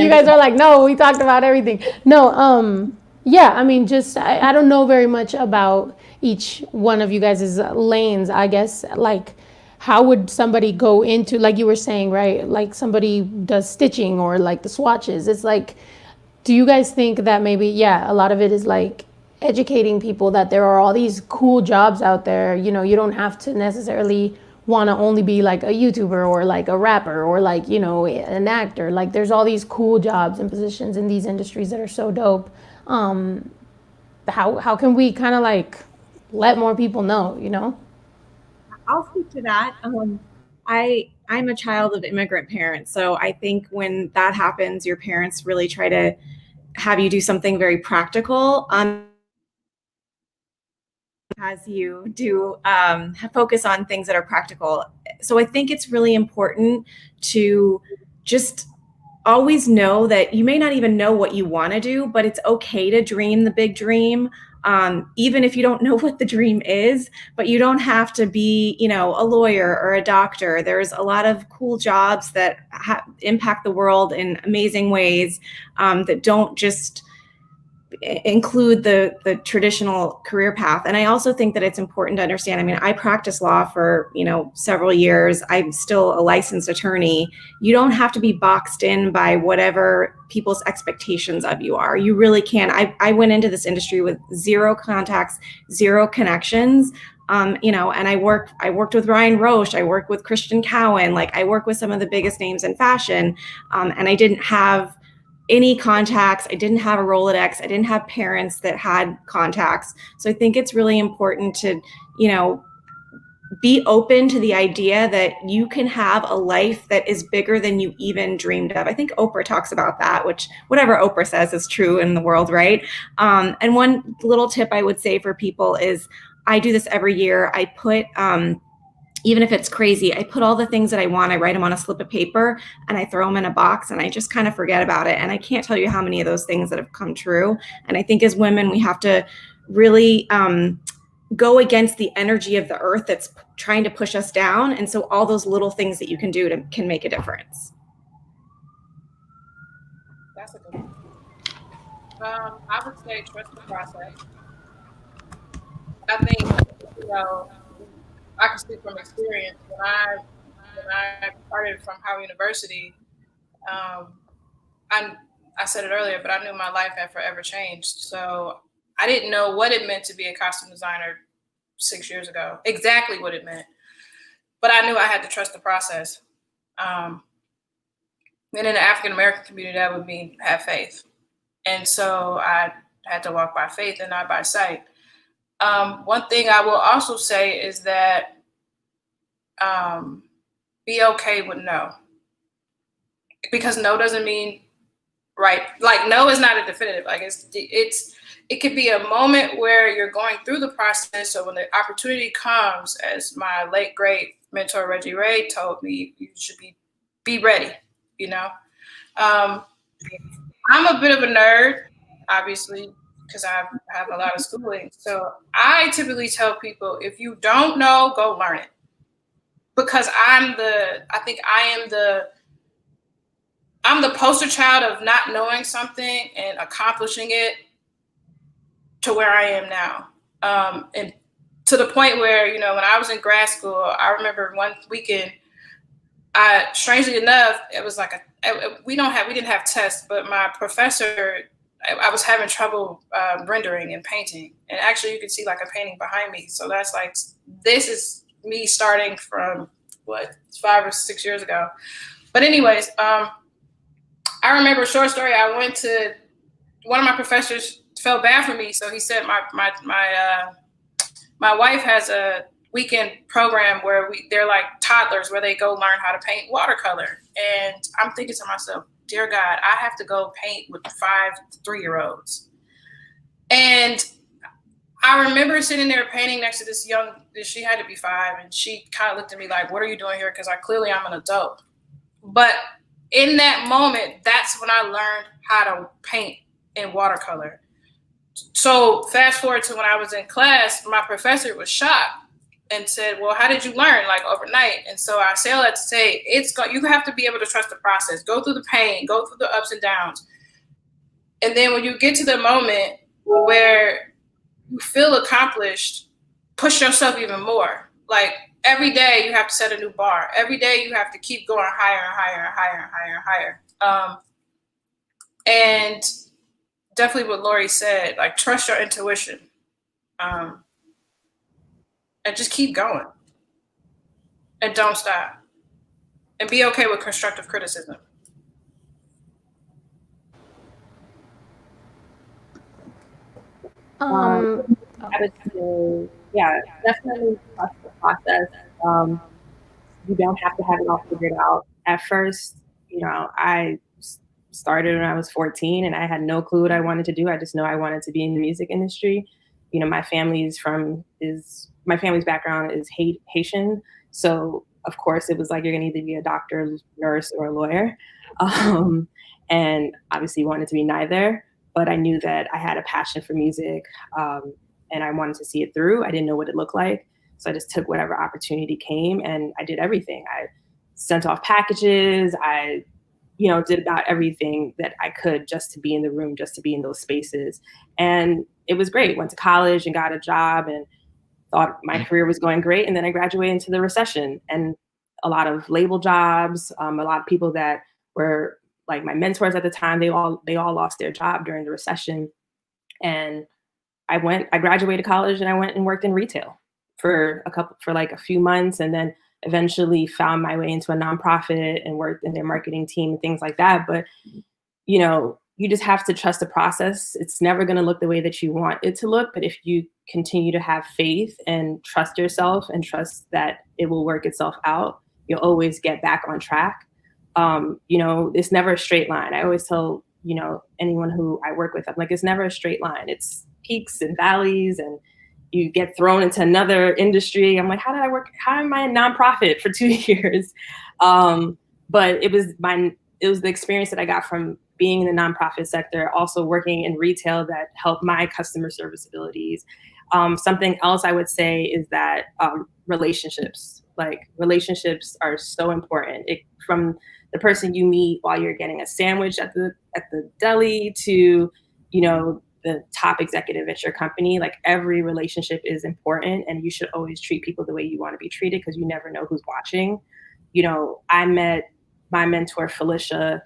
guys are like, no, we talked about everything. No, yeah, I don't know very much about each one of you guys' lanes, I guess. Like, how would somebody go into, like you were saying, right? Like somebody does stitching or like the swatches. It's like, do you guys think that maybe, yeah, a lot of it is like educating people that there are all these cool jobs out there? You don't have to necessarily want to only be like a YouTuber or like a rapper or like, an actor. Like there's all these cool jobs and positions in these industries that are so dope. How can we kind of like let more people know? I'll speak to that. I'm a child of immigrant parents. So I think when that happens, your parents really try to have you do something very practical. Has you do focus on things that are practical. So I think it's really important to just always know that you may not even know what you want to do, but it's okay to dream the big dream. Even if you don't know what the dream is, but you don't have to be, a lawyer or a doctor. There's a lot of cool jobs that impact the world in amazing ways that don't just include the traditional career path. And I also think that it's important to understand, I practiced law for, several years. I'm still a licensed attorney. You don't have to be boxed in by whatever people's expectations of you are. You really can. I went into this industry with zero contacts, zero connections. And I worked with Ryan Roche. I worked with Christian Cowan. Like I work with some of the biggest names in fashion. And I didn't have any contacts. I didn't have a Rolodex. I didn't have parents that had contacts. So I think it's really important to, be open to the idea that you can have a life that is bigger than you even dreamed of. I think Oprah talks about that, which whatever Oprah says is true in the world, right? And one little tip I would say for people is I do this every year. I put, even if it's crazy, I put all the things that I want, I write them on a slip of paper and I throw them in a box and I just kind of forget about it. And I can't tell you how many of those things that have come true. And I think as women, we have to really go against the energy of the earth that's trying to push us down. And so all those little things that you can do can make a difference. That's a good one. I would say trust the process. I think, I can speak from experience. When I started from Howard University, I said it earlier, but I knew my life had forever changed. So I didn't know what it meant to be a costume designer 6 years ago, exactly what it meant. But I knew I had to trust the process. And in the African American community, that would mean have faith. And so I had to walk by faith and not by sight. One thing I will also say is that be okay with no, because no doesn't mean right. Like no is not a definitive. Like it could be a moment where you're going through the process. So when the opportunity comes, as my late great mentor Reggie Ray told me, you should be ready. I'm a bit of a nerd, obviously. because I have a lot of schooling. So I typically tell people, if you don't know, go learn it. Because I'm the poster child of not knowing something and accomplishing it to where I am now. And to the point where, when I was in grad school, I remember one weekend, strangely enough, it was like we didn't have tests, but my professor, I was having trouble rendering and painting. And actually you could see like a painting behind me. So that's like, this is me starting from 5 or 6 years ago. But anyways, I remember, short story, I went to, one of my professors felt bad for me. So he said, my wife has a weekend program where they're like toddlers, where they go learn how to paint watercolor. And I'm thinking to myself, dear God, I have to go paint with 5 3-year-olds. And I remember sitting there painting next to this she had to be 5, and she kind of looked at me like, what are you doing here? Because I'm an adult. But in that moment, that's when I learned how to paint in watercolor. So fast forward to when I was in class, my professor was shocked and said, well, how did you learn, like overnight? And so I say all that to say, you have to be able to trust the process, go through the pain, go through the ups and downs. And then when you get to the moment where you feel accomplished, push yourself even more. Like every day you have to set a new bar. Every day you have to keep going higher and higher and higher and higher and higher. And definitely what Lori said, like trust your intuition. And just keep going. And don't stop. And be okay with constructive criticism. I would say, definitely trust the process. You don't have to have it all figured out. At first, I started when I was 14 and I had no clue what I wanted to do. I just know I wanted to be in the music industry. My family's background is Haitian. So of course it was like, you're going to either be a doctor, nurse, or a lawyer. And obviously wanted to be neither, but I knew that I had a passion for music, and I wanted to see it through. I didn't know what it looked like. So I just took whatever opportunity came and I did everything. I sent off packages. I did about everything that I could just to be in the room, just to be in those spaces. And it was great. Went to college and got a job and thought my career was going great. And then I graduated into the recession, and a lot of label jobs, a lot of people that were like my mentors at the time, they all lost their job during the recession. And I graduated college and I went and worked in retail for a few months, and then eventually found my way into a nonprofit and worked in their marketing team and things like that. But, you just have to trust the process. It's never going to look the way that you want it to look. But if you continue to have faith and trust yourself and trust that it will work itself out, you'll always get back on track. It's never a straight line. I always tell, anyone who I work with, I'm like, it's never a straight line. It's peaks and valleys, and you get thrown into another industry. I'm like, how am I a nonprofit for 2 years? But it was the experience that I got from being in the nonprofit sector, also working in retail, that helped my customer service abilities. Something else I would say is that relationships are so important. From the person you meet while you're getting a sandwich at the deli to, the top executive at your company, like every relationship is important, and you should always treat people the way you want to be treated, because you never know who's watching. I met my mentor, Felicia,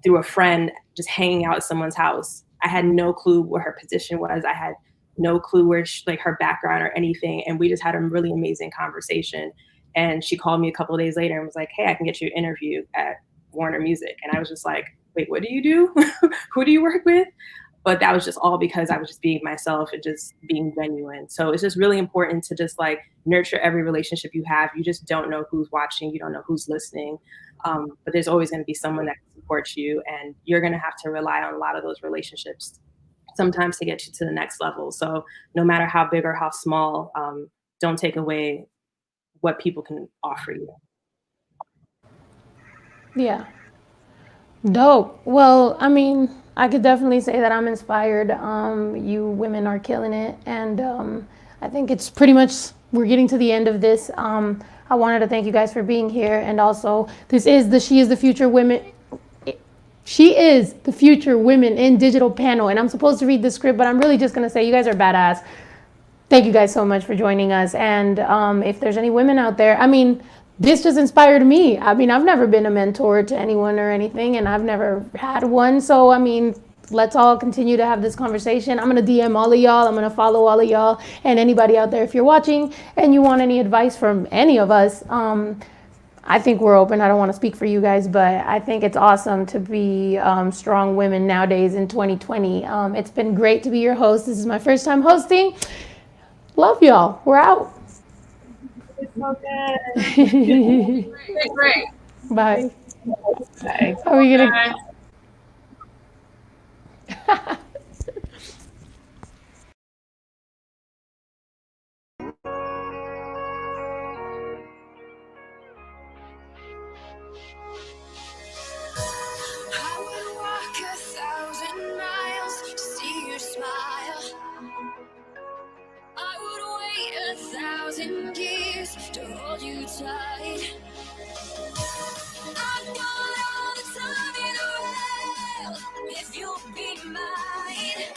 through a friend, just hanging out at someone's house. I had no clue what her position was. I had no clue where her background or anything. And we just had a really amazing conversation. And she called me a couple of days later and was like, hey, I can get you an interview at Warner Music. And I was just like, wait, what do you do? Who do you work with? But that was just all because I was just being myself and just being genuine. So it's just really important to just nurture every relationship you have. You just don't know who's watching. You don't know who's listening. But there's always going to be someone that can support you. And you're going to have to rely on a lot of those relationships sometimes to get you to the next level. So no matter how big or how small, don't take away what people can offer you. Yeah. Dope. Well, I mean, I could definitely say that I'm inspired. You women are killing it, and I think it's pretty much we're getting to the end of this. I wanted to thank you guys for being here, and also this is the She is the Future Women. She is the Future Women in Digital panel, and I'm supposed to read the script, but I'm really just gonna say you guys are badass. Thank you guys so much for joining us. And if there's any women out there, I mean, this just inspired me. I mean, I've never been a mentor to anyone or anything, and I've never had one. So, I mean, let's all continue to have this conversation. I'm going to DM all of y'all. I'm going to follow all of y'all. And anybody out there, if you're watching and you want any advice from any of us, I think we're open. I don't want to speak for you guys, but I think it's awesome to be strong women nowadays in 2020. It's been great to be your host. This is my first time hosting. Love y'all. We're out. It's so good. Great. Bye. Bye. Are we gonna? Bye. I would walk 1,000 miles to see your smile. I would wait 1,000 years to hold you tight. I've got all the time in the world if you'll be mine.